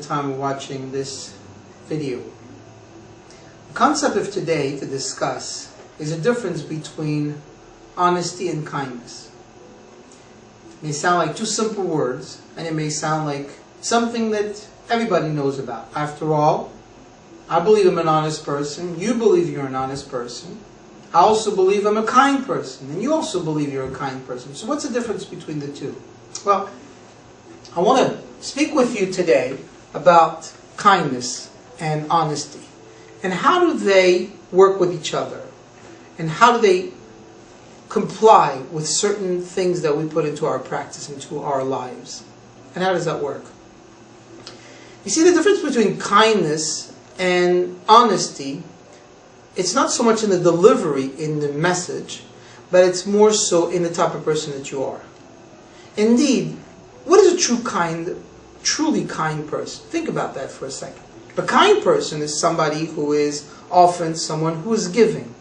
the time of watching this video. The concept of today to discuss is a difference between honesty and kindness. It may sound like two simple words, and it may sound like something that everybody knows about. After all, I believe I'm an honest person, you believe you're an honest person. I also believe I'm a kind person, and you also believe you're a kind person. So what's the difference between the two? Well, I want to speak with you today about kindness and honesty, and how do they work with each other, and how do they comply with certain things that we put into our practice, into our lives, and how does that work? You see, the difference between kindness and honesty, it's not so much in the delivery, in the message, but it's more so in the type of person that you are. Indeed, what is a truly kind person? Think about that for a second. A kind person is somebody who is often someone who is giving,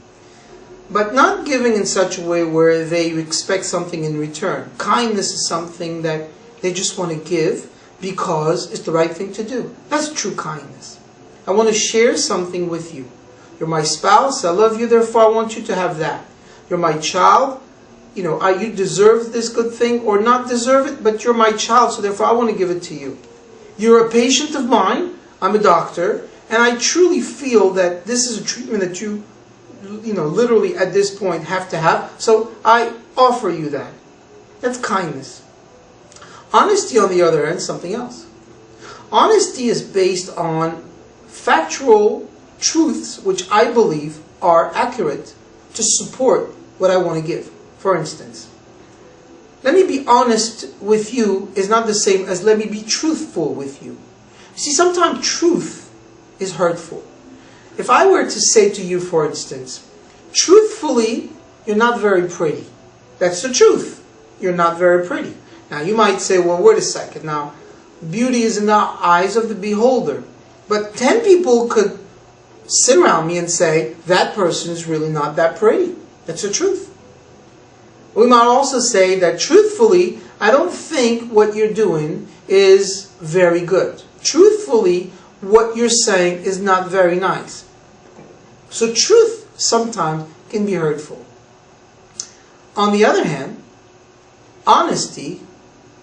but not giving in such a way where they expect something in return. Kindness is something that they just want to give because it's the right thing to do. That's true kindness. I want to share something with you. You're my spouse, I love you, therefore I want you to have that. You're my child, you deserve this good thing or not deserve it, but you're my child, so therefore I want to give it to you. You're a patient of mine, I'm a doctor, and I truly feel that this is a treatment that you literally at this point have to have, so I offer you that. That's kindness. Honesty, on the other hand, is something else. Honesty is based on factual truths which I believe are accurate to support what I want to give. For instance, let me be honest with you is not the same as let me be truthful with you. See, sometimes truth is hurtful. If I were to say to you, for instance, truthfully, you're not very pretty. That's the truth. You're not very pretty. Now, you might say, well, wait a second. Now, beauty is in the eyes of the beholder. But 10 people could sit around me and say, that person is really not that pretty. That's the truth. We might also say that truthfully, I don't think what you're doing is very good. Truthfully, what you're saying is not very nice. So truth sometimes can be hurtful. On the other hand, honesty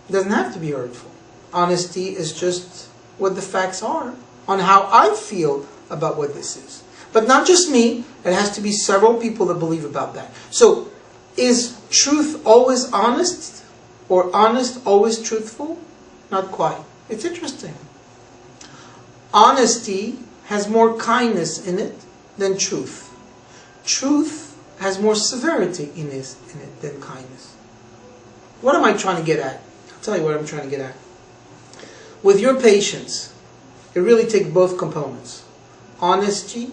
doesn't have to be hurtful. Honesty is just what the facts are on how I feel about what this is. But not just me, it has to be several people that believe about that. So, is truth always honest? Or honest always truthful? Not quite. It's interesting. Honesty has more kindness in it than truth. Truth has more severity in it than kindness. What am I trying to get at? I'll tell you what I'm trying to get at. With your patients, it really takes both components. Honesty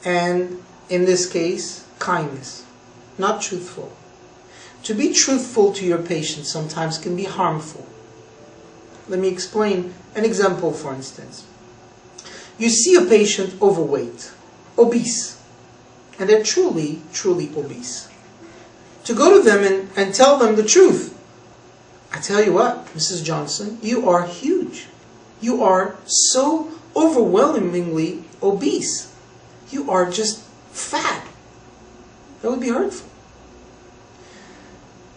and, in this case, kindness. Not truthful. To be truthful to your patient sometimes can be harmful. Let me explain an example, for instance. You see a patient overweight, obese, and they're truly, truly obese. To go to them and tell them the truth. I tell you what, Mrs. Johnson, you are huge. You are so overwhelmingly obese. You are just fat. That would be hurtful.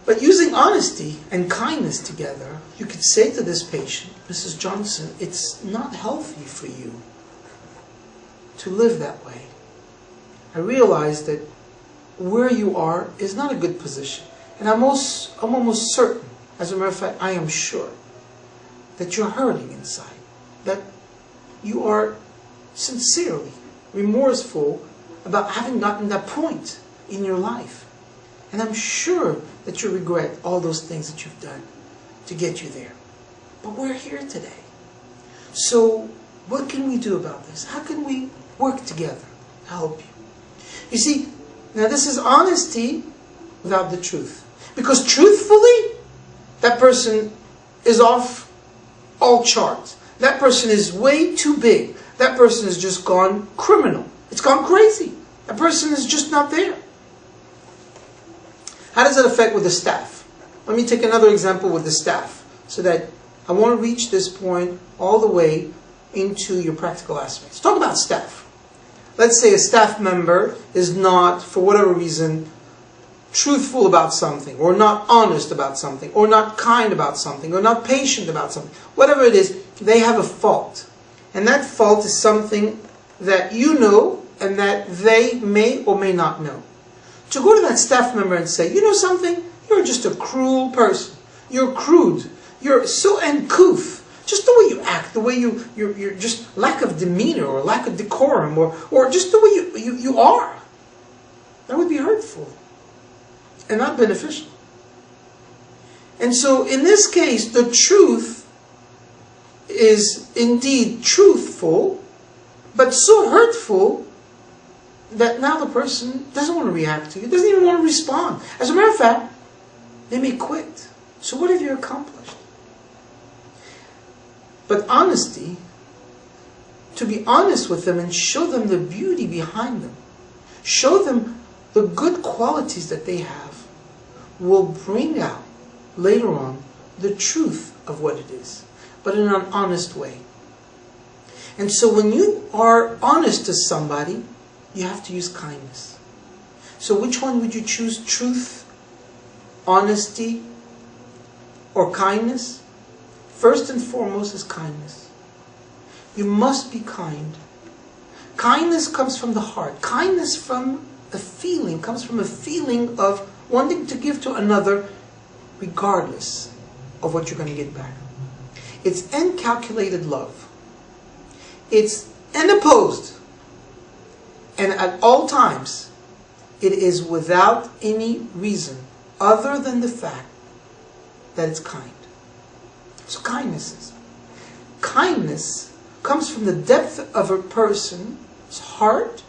But using honesty and kindness together, you could say to this patient, Mrs. Johnson, it's not healthy for you to live that way. I realize that where you are is not a good position. And I'm almost certain, as a matter of fact, I am sure, that you're hurting inside. That you are sincerely remorseful about having gotten that point in your life. And I'm sure that you regret all those things that you've done to get you there. But we're here today. So what can we do about this? How can we work together to help you? You see, now this is honesty without the truth. Because truthfully, that person is off all charts. That person is way too big. That person has just gone criminal. It's gone crazy. That person is just not there. How does it affect with the staff? Let me take another example with the staff so that I want to reach this point all the way into your practical aspects. Talk about staff. Let's say a staff member is not, for whatever reason, truthful about something, or not honest about something, or not kind about something, or not patient about something. Whatever it is, they have a fault. And that fault is something that you know and that they may or may not know. To go to that staff member and say, you know something? You're just a cruel person. You're crude. You're so uncouth. Just the way you act, the way you're just lack of demeanor or lack of decorum or just the way you are. That would be hurtful and not beneficial. And so in this case, the truth is indeed truthful, but so hurtful that now the person doesn't want to react to you, doesn't even want to respond. As a matter of fact, they may quit. So what have you accomplished? But honesty, to be honest with them and show them the beauty behind them, show them the good qualities that they have, will bring out later on the truth of what it is, but in an honest way. And so when you are honest to somebody, you have to use kindness. So which one would you choose? Truth, honesty, or kindness? First and foremost is kindness. You must be kind. Kindness comes from the heart. Kindness from a feeling, comes from a feeling of wanting to give to another regardless of what you're going to get back. It's uncalculated love. It's unopposed. And at all times, it is without any reason other than the fact that it's kind. So kindness comes from the depth of a person's heart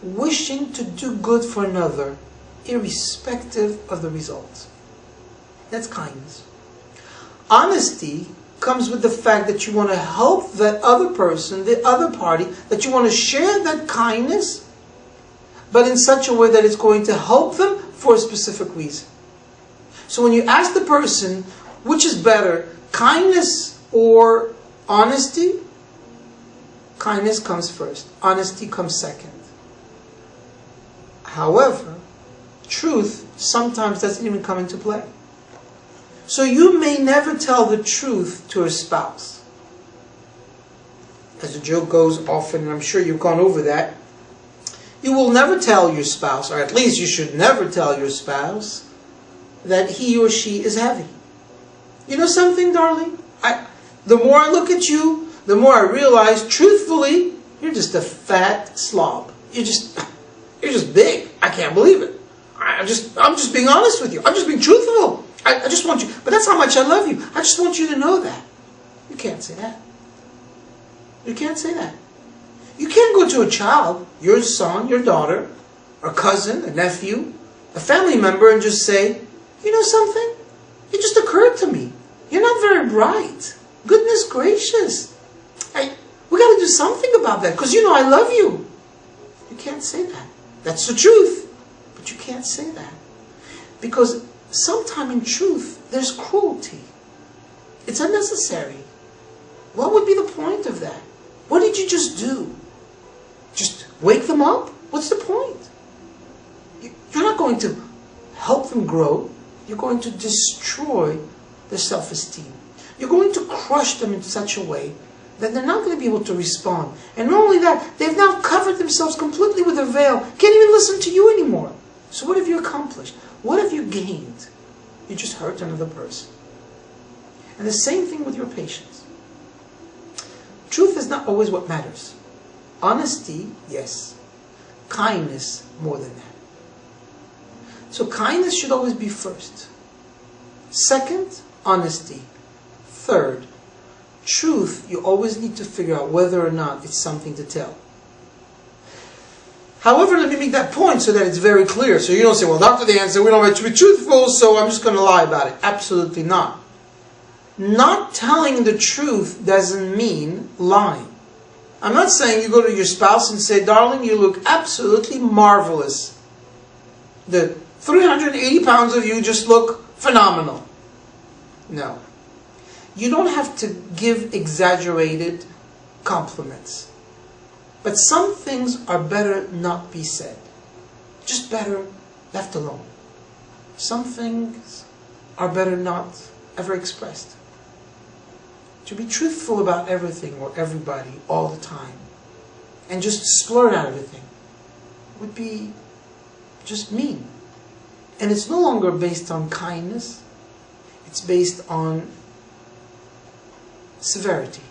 wishing to do good for another, irrespective of the results. That's kindness. Honesty comes with the fact that you want to help that other person, the other party, that you want to share that kindness, but in such a way that it's going to help them for a specific reason. So when you ask the person, which is better, kindness or honesty? Kindness comes first. Honesty comes second. However, truth sometimes doesn't even come into play. So you may never tell the truth to a spouse. As the joke goes often, and I'm sure you've gone over that, you will never tell your spouse, or at least you should never tell your spouse, that he or she is heavy. You know something, darling? The more I look at you, the more I realize, truthfully, you're just a fat slob. You're just big. I can't believe it. I'm just being honest with you. I'm just being truthful. I just want you. But that's how much I love you. I just want you to know that. You can't say that. You can't say that. You can't go to a child, your son, your daughter, a cousin, a nephew, a family member, and just say, you know something? It just occurred to me. You're not very bright. Goodness gracious. We got to do something about that because you know I love you. You can't say that. That's the truth. But you can't say that. Because sometime in truth, there's cruelty. It's unnecessary. What would be the point of that? What did you just do? Just wake them up? What's the point? You're not going to help them grow. You're going to destroy their self-esteem. You're going to crush them in such a way that they're not going to be able to respond. And not only that, they've now covered themselves completely with a veil. Can't even listen to you anymore. So what have you accomplished? What have you gained? You just hurt another person. And the same thing with your patients. Truth is not always what matters. Honesty, yes. Kindness, more than that. So kindness should always be first. Second, honesty. Third, truth, you always need to figure out whether or not it's something to tell. However, let me make that point so that it's very clear. So you don't say, well, Dr. Dan said we don't have to be truthful, so I'm just going to lie about it. Absolutely not. Not telling the truth doesn't mean lying. I'm not saying you go to your spouse and say, darling, you look absolutely marvelous. The 380 pounds of you just look phenomenal. No. You don't have to give exaggerated compliments. But some things are better not be said. Just better left alone. Some things are better not ever expressed. To be truthful about everything or everybody all the time and just splurt out everything would be just mean. And it's no longer based on kindness. It's based on severity.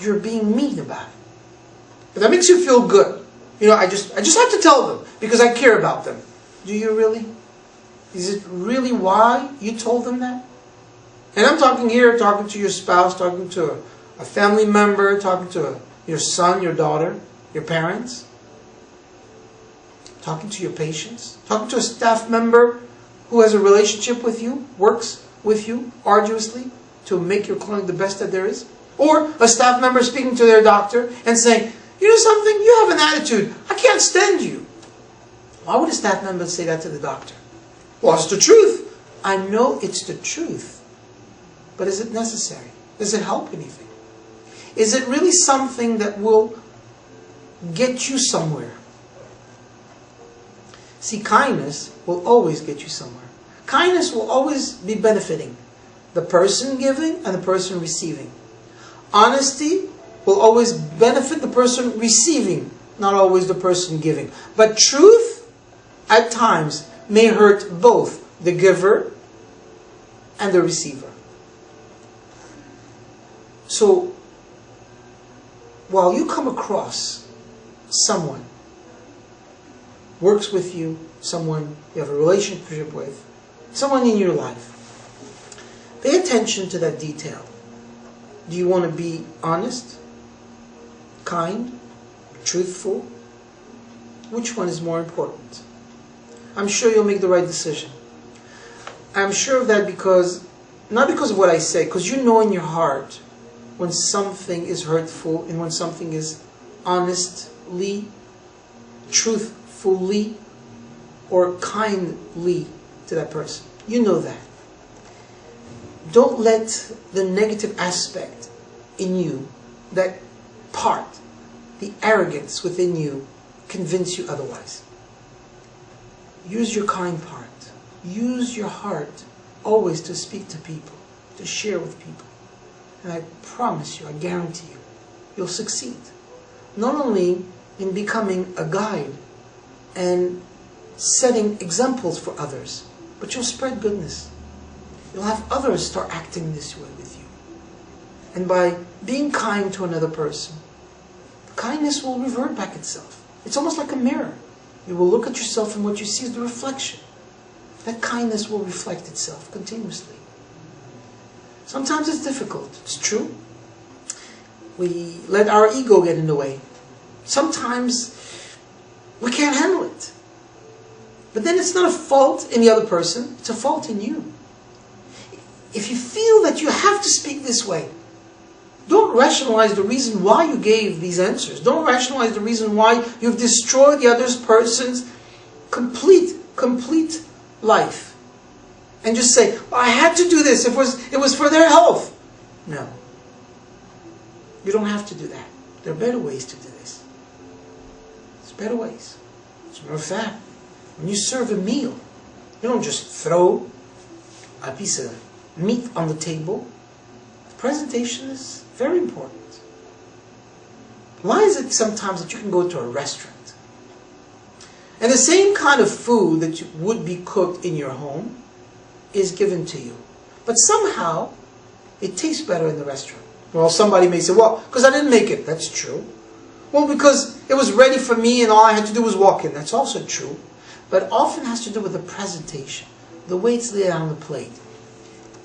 You're being mean about it. But that makes you feel good. You know, I just have to tell them because I care about them. Do you really? Is it really why you told them that? And I'm talking to your spouse, talking to a family member, talking to your son, your daughter, your parents, talking to your patients, talking to a staff member who has a relationship with you, works with you arduously to make your clinic the best that there is. Or a staff member speaking to their doctor and saying, you know something, you have an attitude, I can't stand you. Why would a staff member say that to the doctor? Well, it's the truth. I know it's the truth. But is it necessary? Does it help anything? Is it really something that will get you somewhere? See, kindness will always get you somewhere. Kindness will always be benefiting the person giving and the person receiving. Honesty will always benefit the person receiving, not always the person giving. But truth, at times, may hurt both the giver and the receiver. So, while you come across someone works with you, someone you have a relationship with, someone in your life, pay attention to that detail. Do you want to be honest, kind, truthful? Which one is more important? I'm sure you'll make the right decision. I'm sure of that because, not because of what I say, because you know in your heart when something is hurtful and when something is honestly, truthfully, or kindly to that person. You know that. Don't let the negative aspect in you, that part, the arrogance within you, convince you otherwise. Use your kind part. Use your heart always to speak to people, to share with people. And I promise you, I guarantee you, you'll succeed. Not only in becoming a guide and setting examples for others, but you'll spread goodness. You'll have others start acting this way with you. And by being kind to another person, kindness will revert back itself. It's almost like a mirror. You will look at yourself and what you see is the reflection. That kindness will reflect itself continuously. Sometimes it's difficult. It's true. We let our ego get in the way. Sometimes we can't handle it. But then it's not a fault in the other person. It's a fault in you. If you feel that you have to speak this way, don't rationalize the reason why you gave these answers. Don't rationalize the reason why you've destroyed the other person's complete life. And just say, well, I had to do this. It was for their health. No. You don't have to do that. There are better ways to do this. There's better ways. As a matter of fact, when you serve a meal, you don't just throw a piece of meat on the table. The presentation is very important. Why is it sometimes that you can go to a restaurant and the same kind of food that would be cooked in your home is given to you, but somehow it tastes better in the restaurant? Well, somebody may say, well, because I didn't make it. That's true. Well, because it was ready for me and all I had to do was walk in. That's also true. But often has to do with the presentation, the way it's laid on the plate.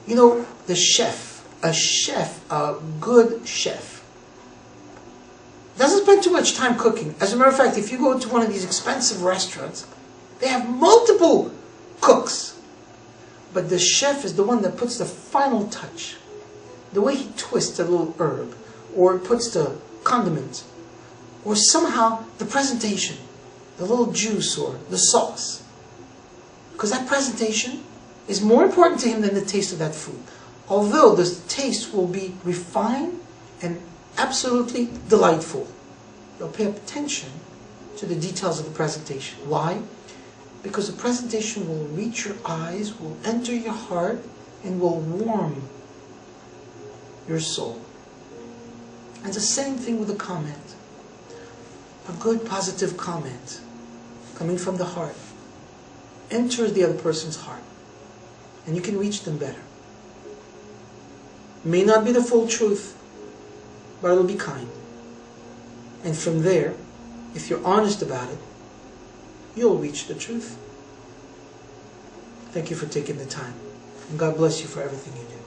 You know, the chef, a good chef, doesn't spend too much time cooking. As a matter of fact, if you go to one of these expensive restaurants, they have multiple cooks. But the chef is the one that puts the final touch. The way he twists a little herb, or puts the condiment, or somehow the presentation, the little juice or the sauce. Because that presentation is more important to him than the taste of that food. although the taste will be refined and absolutely delightful, you'll pay attention to the details of the presentation. Why? Because the presentation will reach your eyes, will enter your heart, and will warm your soul. And the same thing with a comment. A good positive comment coming from the heart enters the other person's heart, and you can reach them better. It may not be the full truth, but it'll be kind. And from there, if you're honest about it, you'll reach the truth. Thank you for taking the time, and God bless you for everything you do.